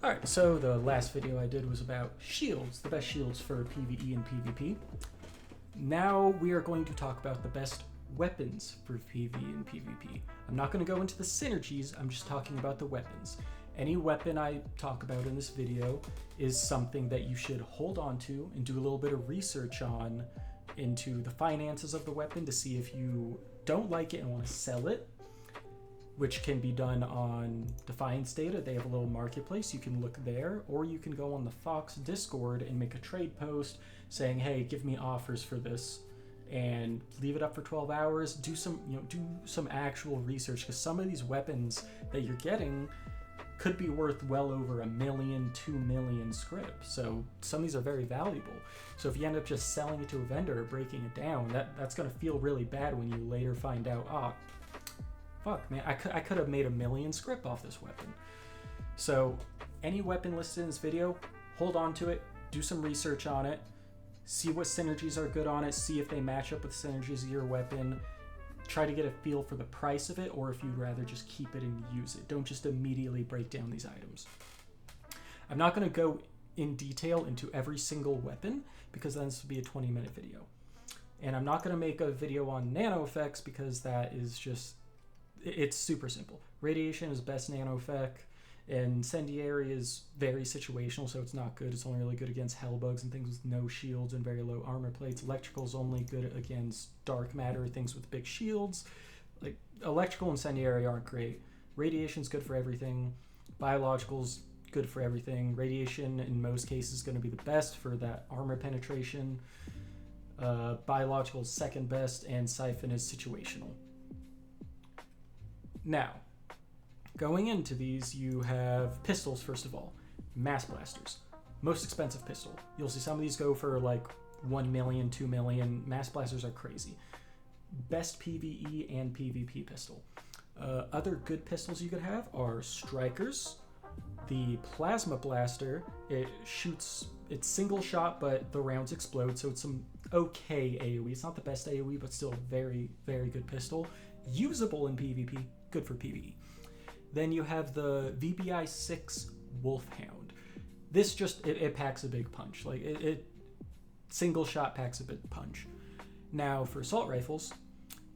Alright, so the last video I did was about shields, the best shields for PvE and PvP. Now we are going to talk about the best weapons for PvE and PvP. I'm not going to go into the synergies, I'm just talking about the weapons. Any weapon I talk about in this video is something that you should hold on to and do a little bit of research on into the finances of the weapon to see if you don't like it and want to sell it, which can be done on Defiance data. They have a little marketplace. You can look there, or you can go on the Fox Discord and make a trade post saying, hey, give me offers for this, and leave it up for 12 hours. Do some actual research, because some of these weapons that you're getting could be worth well over 1 million, 2 million script. So some of these are very valuable. So if you end up just selling it to a vendor or breaking it down, that's going to feel really bad when you later find out, fuck, man, I could have made 1 million script off this weapon. So any weapon listed in this video, hold on to it, do some research on it, see what synergies are good on it, see if they match up with the synergies of your weapon, try to get a feel for the price of it, or if you'd rather just keep it and use it. Don't just immediately break down these items. I'm not going to go in detail into every single weapon, because then this would be a 20-minute video. And I'm not going to make a video on nano effects, because that is just... it's super simple. Radiation is best nano effect, and Incendiary is very situational, so it's not good. It's only really good against hellbugs and things with no shields and very low armor plates. Electrical is only good against dark matter, things with big shields. Like, electrical and Incendiary aren't great. Radiation's good for everything. Biological's good for everything. Radiation, in most cases, is going to be the best for that armor penetration. Biological is second best, and Siphon is situational. Now, going into these, you have pistols, first of all. Mass blasters. Most expensive pistol. You'll see some of these go for like 1 million, 2 million. Mass blasters are crazy. Best PvE and PvP pistol. Other good pistols you could have are strikers. The plasma blaster, it shoots, it's single shot, but the rounds explode, so it's some okay AoE. It's not the best AoE, but still very, very good pistol. Usable in PvP, good for PvE. Then you have the VBI 6 Wolfhound. This just, it packs a big punch. Like, it single shot packs a big punch. Now, for assault rifles,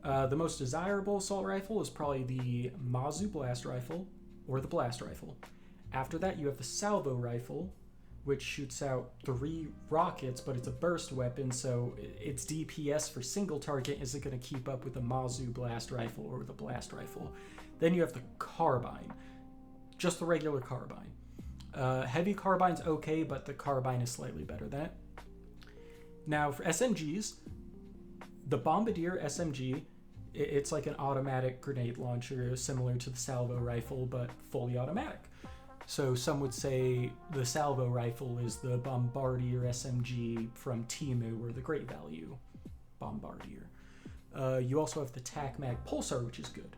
the most desirable assault rifle is probably the Mazu blast rifle or the blast rifle. After that, you have the salvo rifle, which shoots out 3 rockets, but it's a burst weapon, so its DPS for single target isn't going to keep up with the Mazu blast rifle or the blast rifle. Then you have the carbine, just the regular carbine. Heavy carbine's okay, but the carbine is slightly better than it. Now for SMGs, the Bombardier SMG, it's like an automatic grenade launcher, similar to the salvo rifle, but fully automatic. So some would say the salvo rifle is the Bombardier SMG from Temu, or the Great Value Bombardier. You also have the TacMag Pulsar, which is good.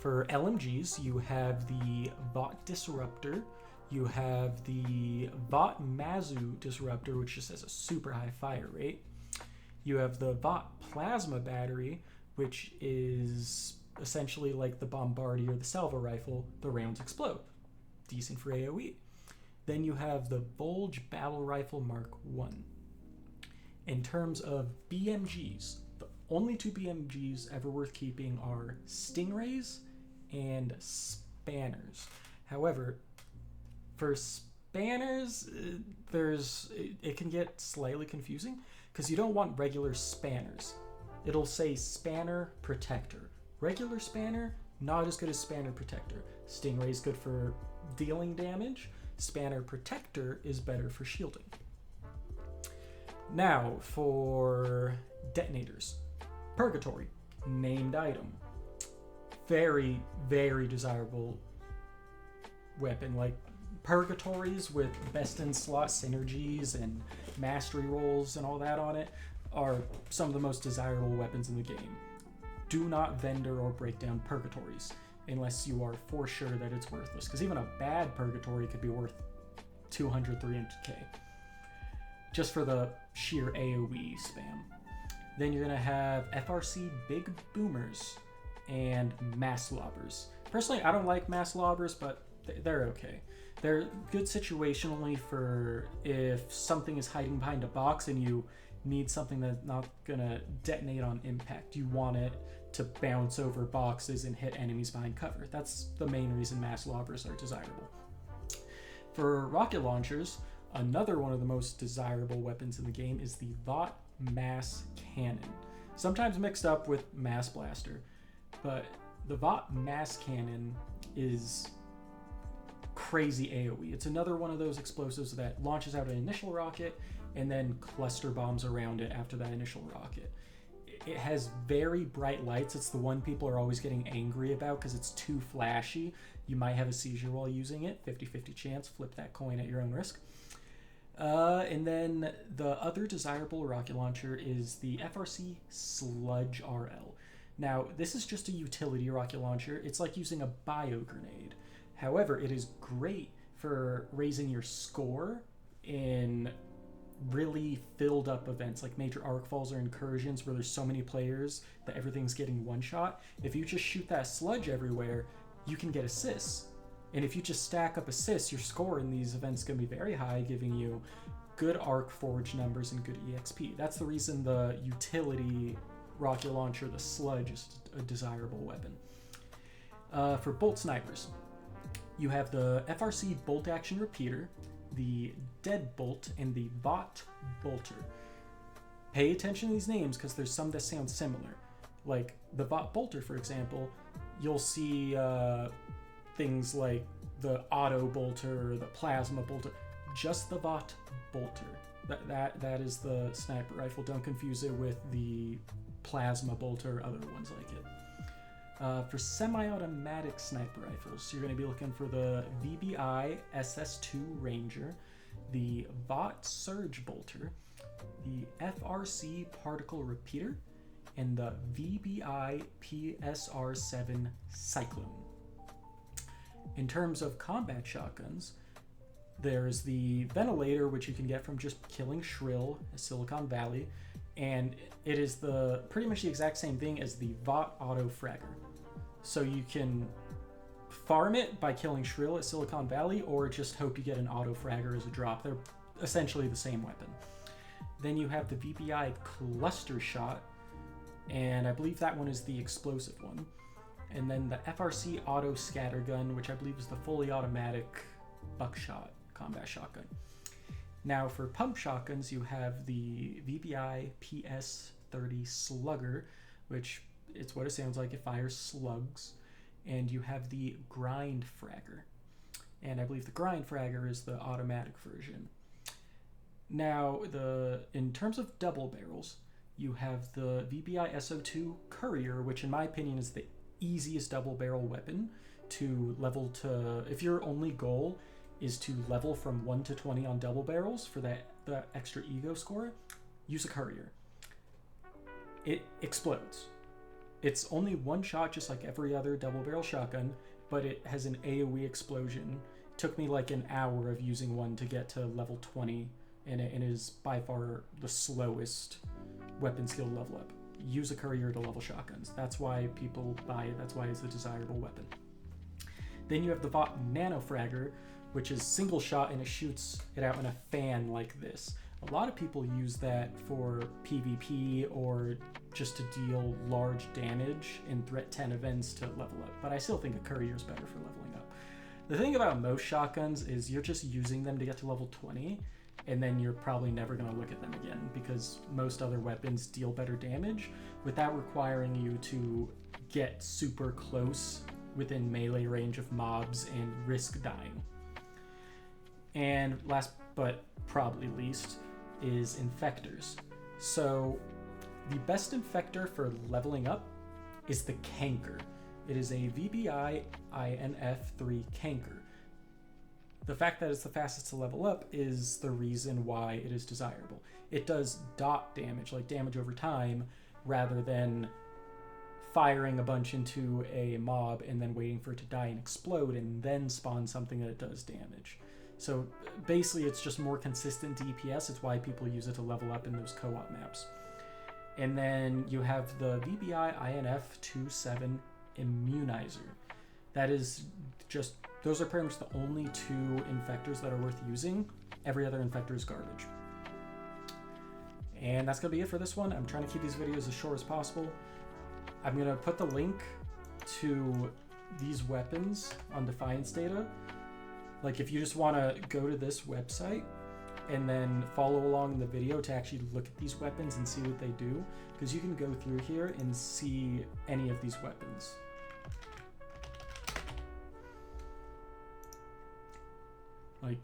For LMGs, you have the Vought Disruptor. You have the Vought Mazu Disruptor, which just has a super high fire rate. You have the Vought Plasma Battery, which is essentially like the Bombardier, the salvo rifle. The rounds explode. Decent for AoE. Then you have the Volge Battle Rifle Mark I. In terms of BMGs, the only 2 BMGs ever worth keeping are Stingrays and Spanners. However, for Spanners, it can get slightly confusing, because you don't want regular Spanners. It'll say Spanner Protector. Regular Spanner, not as good as Spanner Protector. Stingray's good for dealing damage. Spanner Protector is better for shielding. Now, for detonators. Purgatory, named item. Very, very desirable weapon. Like, Purgatories with best in slot synergies and mastery rolls and all that on it are some of the most desirable weapons in the game. Do not vendor or break down Purgatories unless you are for sure that it's worthless, because even a bad Purgatory could be worth 200, 300k just for the sheer AoE spam. Then you're going to have FRC Big Boomers and Mass Lobbers. Personally, I don't like Mass Lobbers, but they're okay. They're good situationally for if something is hiding behind a box and you need something that's not gonna detonate on impact. You want it to bounce over boxes and hit enemies behind cover. That's the main reason mass lobbers are desirable. For rocket launchers, another one of the most desirable weapons in the game is the Vought Mass Cannon. Sometimes mixed up with Mass Blaster, but the Vought Mass Cannon is crazy AoE. It's another one of those explosives that launches out an initial rocket and then cluster bombs around it after that initial rocket. It has very bright lights. It's the one people are always getting angry about because it's too flashy. You might have a seizure while using it. 50-50 chance. Flip that coin at your own risk. And then the other desirable rocket launcher is the FRC Sludge RL. Now, this is just a utility rocket launcher. It's like using a bio grenade. However, it is great for raising your score in really filled up events like major arc falls or incursions where there's so many players that everything's getting one shot. If you just shoot that sludge everywhere, you can get assists. And if you just stack up assists, your score in these events is going to be very high, giving you good arc forge numbers and good EXP. That's the reason the utility rocket launcher, the sludge, is a desirable weapon. For bolt snipers, you have the FRC bolt action repeater, the Deadbolt, and the Vought Bolter. Pay attention to these names because there's some that sound similar. Like the Vought Bolter, for example, you'll see things like the Auto Bolter or the Plasma Bolter. Just the Vought Bolter. That is the sniper rifle. Don't confuse it with the Plasma Bolter or other ones like it. For semi-automatic sniper rifles, you're going to be looking for the VBI SS2 Ranger, the Vought Surge Bolter, the FRC Particle Repeater, and the VBI PSR7 Cyclone. In terms of combat shotguns, there's the Ventilator, which you can get from just killing Shrill at Silicon Valley, and it is pretty much the exact same thing as the Vought Auto Fragger. So you can farm it by killing Shrill at Silicon Valley, or just hope you get an auto fragger as a drop. They're essentially the same weapon. Then you have the VBI Cluster Shot, and I believe that one is the explosive one. And then the FRC Auto Scattergun, which I believe is the fully automatic buckshot combat shotgun. Now for pump shotguns, you have the VBI PS30 Slugger, which it's what it sounds like. It fires slugs. And you have the Grind Fragger. And I believe the Grind Fragger is the automatic version. Now, in terms of double barrels, you have the VBI SO2 Courier, which in my opinion is the easiest double barrel weapon to level to. If your only goal is to level from 1 to 20 on double barrels for the extra ego score, use a Courier. It explodes. It's only one shot, just like every other double barrel shotgun, but it has an AoE explosion. It took me like an hour of using one to get to level 20, and it is by far the slowest weapon skill level up. Use a Courier to level shotguns. That's why people buy it. That's why it's a desirable weapon. Then you have the Vought Nano Fragger, which is single shot and it shoots it out in a fan like this. A lot of people use that for PvP or just to deal large damage in Threat 10 events to level up, but I still think a Courier is better for leveling up. The thing about most shotguns is you're just using them to get to level 20, and then you're probably never going to look at them again because most other weapons deal better damage without requiring you to get super close within melee range of mobs and risk dying. And last but probably least is Infectors. So the best Infector for leveling up is the Canker. It is a VBI INF3 Canker. The fact that it's the fastest to level up is the reason why it is desirable. It does dot damage, like damage over time, rather than firing a bunch into a mob and then waiting for it to die and explode and then spawn something that does damage. So basically it's just more consistent DPS. It's why people use it to level up in those co-op maps. And then you have the VBI INF27 Immunizer. That is just Those are pretty much the only 2 infectors that are worth using. Every other infector is garbage. And that's going to be it for this one. I'm trying to keep these videos as short as possible. I'm going to put the link to these weapons on Defiance data. Like, if you just want to go to this website and then follow along the video to actually look at these weapons and see what they do, because you can go through here and see any of these weapons. Like,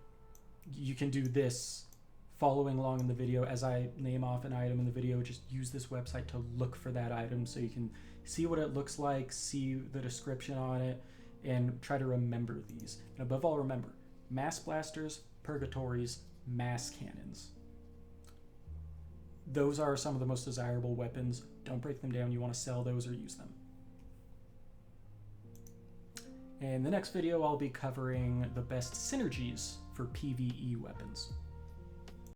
you can do this following along in the video as I name off an item in the video. Just use this website to look for that item so you can see what it looks like, see the description on it, and try to remember these. And above all, remember, mass blasters, purgatories, mass cannons. Those are some of the most desirable weapons. Don't break them down. You want to sell those or use them. In the next video, I'll be covering the best synergies for PVE weapons.